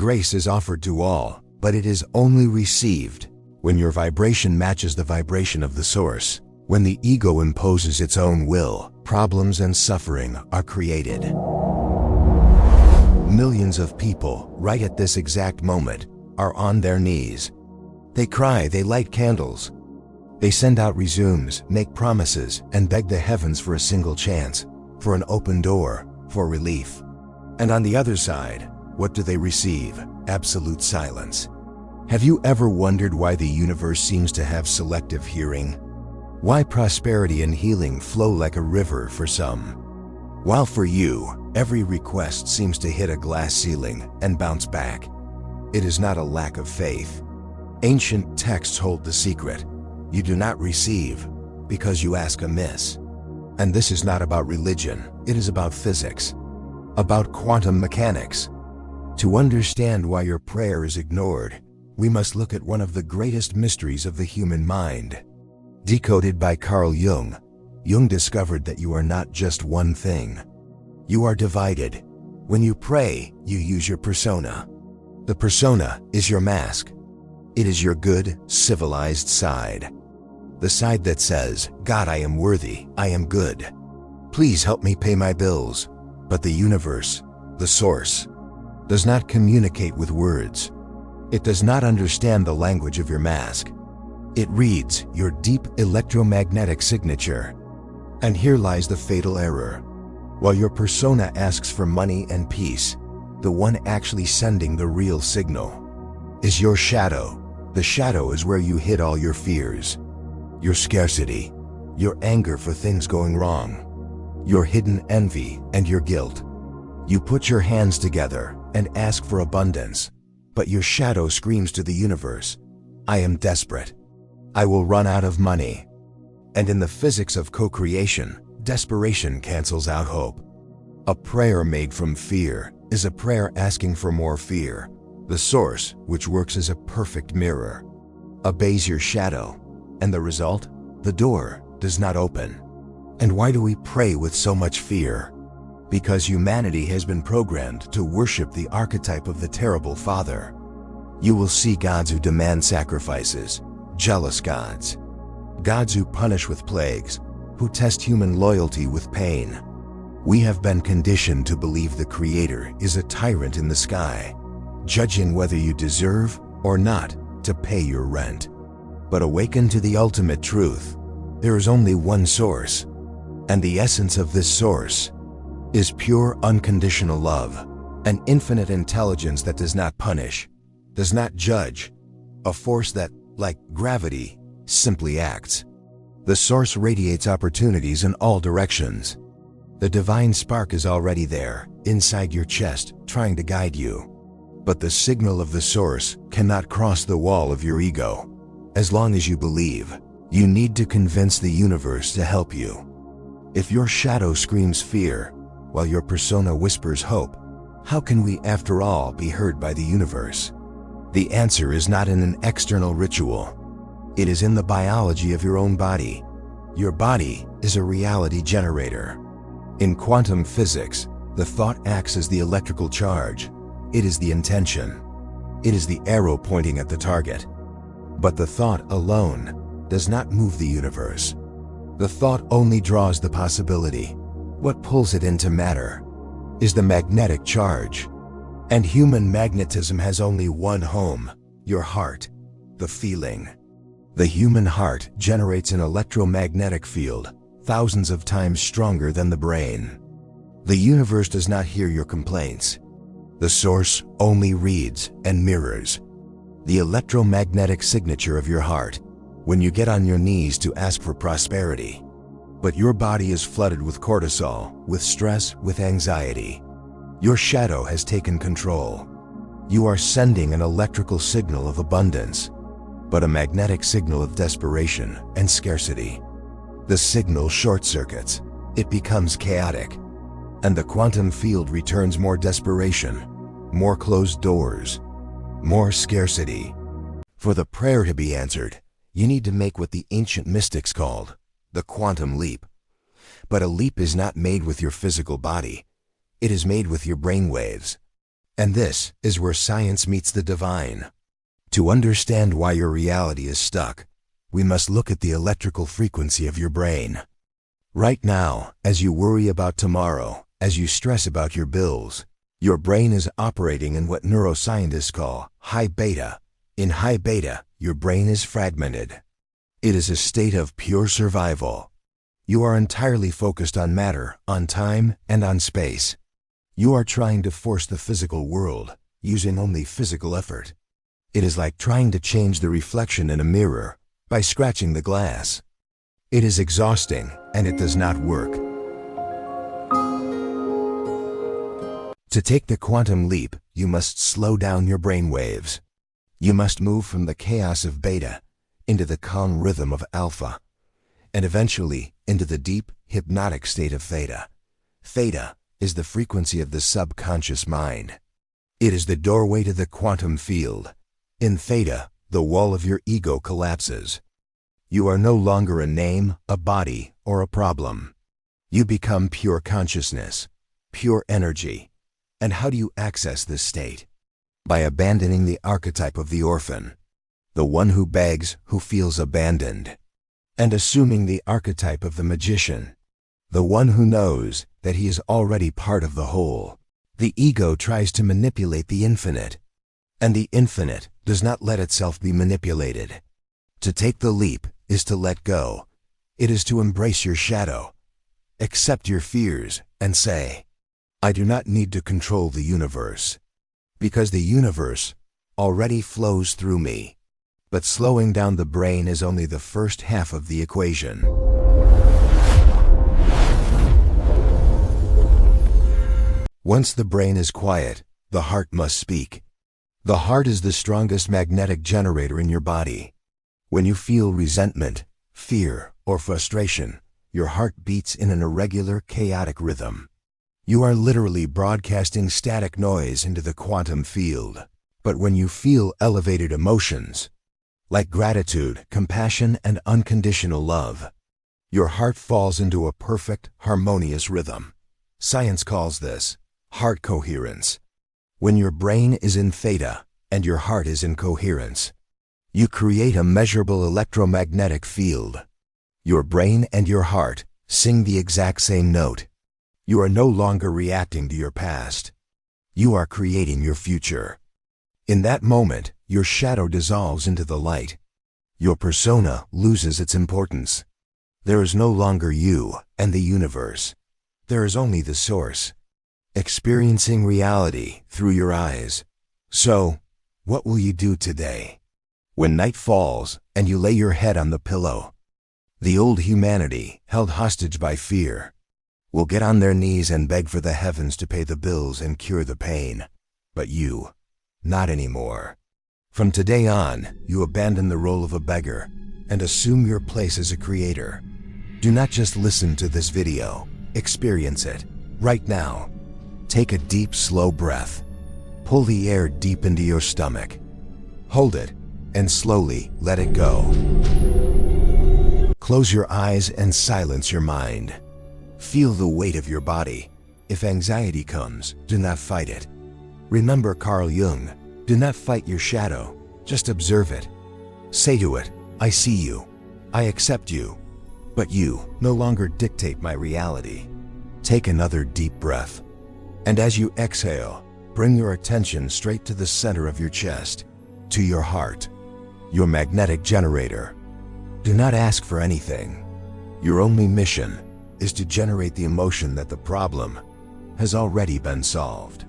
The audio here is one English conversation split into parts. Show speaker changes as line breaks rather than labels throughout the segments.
Grace is offered to all, but it is only received when your vibration matches the vibration of the source. When the ego imposes its own will, problems and suffering are created. Millions of people, right at this exact moment, are on their knees. They cry, they light candles. They send out resumes, make promises, and beg the heavens for a single chance, for an open door, for relief. And on the other side, what do they receive? Absolute silence. Have you ever wondered why the universe seems to have selective hearing? Why prosperity and healing flow like a river for some, while for you, every request seems to hit a glass ceiling and bounce back? It is not a lack of faith. Ancient texts hold the secret. You do not receive because you ask amiss. And this is not about religion, it is about physics, about quantum mechanics. To understand why your prayer is ignored, we must look at one of the greatest mysteries of the human mind. Decoded by Carl Jung, Jung discovered that you are not just one thing. You are divided. When you pray, you use your persona. The persona is your mask. It is your good, civilized side. The side that says, God, I am worthy, I am good. Please help me pay my bills. But the universe, the source, does not communicate with words. It does not understand the language of your mask. It reads your deep electromagnetic signature. And here lies the fatal error. While your persona asks for money and peace, the one actually sending the real signal is your shadow. The shadow is where you hid all your fears, your scarcity, your anger for things going wrong, your hidden envy and your guilt. You put your hands together and ask for abundance, but your shadow screams to the universe, I am desperate. I will run out of money. And in the physics of co-creation, desperation cancels out hope. A prayer made from fear is a prayer asking for more fear. The source, which works as a perfect mirror, obeys your shadow, and the result? The door does not open. And why do we pray with so much fear? Because humanity has been programmed to worship the archetype of the terrible father. You will see gods who demand sacrifices, jealous gods, gods who punish with plagues, who test human loyalty with pain. We have been conditioned to believe the Creator is a tyrant in the sky, judging whether you deserve or not to pay your rent. But awaken to the ultimate truth. There is only one source, and the essence of this source is pure unconditional love, an infinite intelligence that does not punish, does not judge, a force that, like gravity, simply acts. The source radiates opportunities in all directions. The divine spark is already there, inside your chest, trying to guide you. But the signal of the source cannot cross the wall of your ego. As long as you believe, you need to convince the universe to help you. If your shadow screams fear, while your persona whispers hope, how can we, after all, be heard by the universe? The answer is not in an external ritual. It is in the biology of your own body. Your body is a reality generator. In quantum physics, the thought acts as the electrical charge. It is the intention. It is the arrow pointing at the target. But the thought alone does not move the universe. The thought only draws the possibility. What pulls it into matter is the magnetic charge. And human magnetism has only one home, your heart, the feeling. The human heart generates an electromagnetic field thousands of times stronger than the brain. The universe does not hear your complaints. The source only reads and mirrors the electromagnetic signature of your heart when you get on your knees to ask for prosperity. But your body is flooded with cortisol, with stress, with anxiety. Your shadow has taken control. You are sending an electrical signal of abundance, but a magnetic signal of desperation and scarcity. The signal short circuits. It becomes chaotic. And the quantum field returns more desperation, more closed doors, more scarcity. For the prayer to be answered, you need to make what the ancient mystics called the quantum leap. But a leap is not made with your physical body. It is made with your brainwaves. And this is where science meets the divine. To understand why your reality is stuck, we must look at the electrical frequency of your brain. Right now, as you worry about tomorrow, as you stress about your bills, your brain is operating in what neuroscientists call high beta. In high beta, your brain is fragmented. It is a state of pure survival. You are entirely focused on matter, on time, and on space. You are trying to force the physical world, using only physical effort. It is like trying to change the reflection in a mirror by scratching the glass. It is exhausting, and it does not work. To take the quantum leap, you must slow down your brainwaves. You must move from the chaos of beta into the calm rhythm of alpha, and eventually into the deep, hypnotic state of theta. Theta is the frequency of the subconscious mind. It is the doorway to the quantum field. In theta, the wall of your ego collapses. You are no longer a name, a body, or a problem. You become pure consciousness, pure energy. And how do you access this state? By abandoning the archetype of the orphan, the one who begs, who feels abandoned, and assuming the archetype of the magician, the one who knows that he is already part of the whole. The ego tries to manipulate the infinite, and the infinite does not let itself be manipulated. To take the leap is to let go. It is to embrace your shadow, accept your fears, and say, I do not need to control the universe, because the universe already flows through me. But slowing down the brain is only the first half of the equation. Once the brain is quiet, the heart must speak. The heart is the strongest magnetic generator in your body. When you feel resentment, fear, or frustration, your heart beats in an irregular, chaotic rhythm. You are literally broadcasting static noise into the quantum field. But when you feel elevated emotions, like gratitude, compassion, and unconditional love, your heart falls into a perfect, harmonious rhythm. Science calls this heart coherence. When your brain is in theta and your heart is in coherence, you create a measurable electromagnetic field. Your brain and your heart sing the exact same note. You are no longer reacting to your past. You are creating your future. In that moment, your shadow dissolves into the light. Your persona loses its importance. There is no longer you and the universe. There is only the source, experiencing reality through your eyes. So, what will you do today? When night falls and you lay your head on the pillow, the old humanity, held hostage by fear, will get on their knees and beg for the heavens to pay the bills and cure the pain. But you, not anymore. From today on, you abandon the role of a beggar and assume your place as a creator. Do not just listen to this video, experience it, right now. Take a deep, slow breath. Pull the air deep into your stomach. Hold it, and slowly let it go. Close your eyes and silence your mind. Feel the weight of your body. If anxiety comes, do not fight it. Remember Carl Jung, do not fight your shadow, just observe it. Say to it, I see you, I accept you, but you no longer dictate my reality. Take another deep breath. And as you exhale, bring your attention straight to the center of your chest, to your heart, your magnetic generator. Do not ask for anything. Your only mission is to generate the emotion that the problem has already been solved.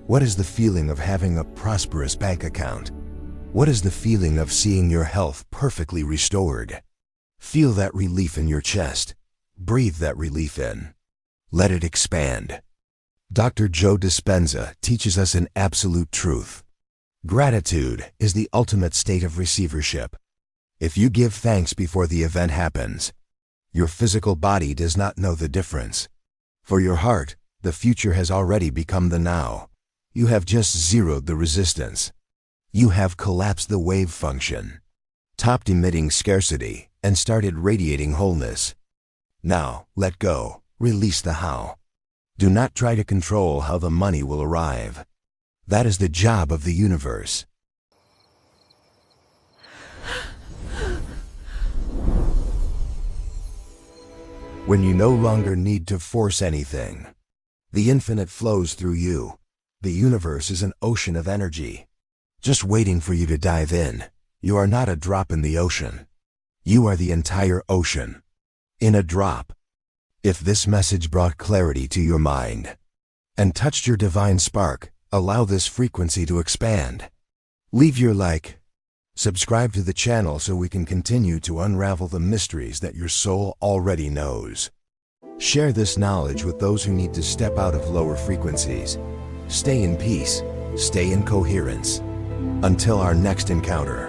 What is the feeling of having a prosperous bank account? What is the feeling of seeing your health perfectly restored? Feel that relief in your chest. Breathe that relief in. Let it expand. Dr. Joe Dispenza teaches us an absolute truth. Gratitude is the ultimate state of receivership. If you give thanks before the event happens, your physical body does not know the difference. For your heart, the future has already become the now. You have just zeroed the resistance. You have collapsed the wave function, stopped emitting scarcity, and started radiating wholeness. Now, let go. Release the how. Do not try to control how the money will arrive. That is the job of the universe. When you no longer need to force anything, the infinite flows through you. The universe is an ocean of energy, just waiting for you to dive in. You are not a drop in the ocean. You are the entire ocean, in a drop. If this message brought clarity to your mind and touched your divine spark, allow this frequency to expand. Leave your like. Subscribe to the channel so we can continue to unravel the mysteries that your soul already knows. Share this knowledge with those who need to step out of lower frequencies. Stay in peace, stay in coherence. Until our next encounter.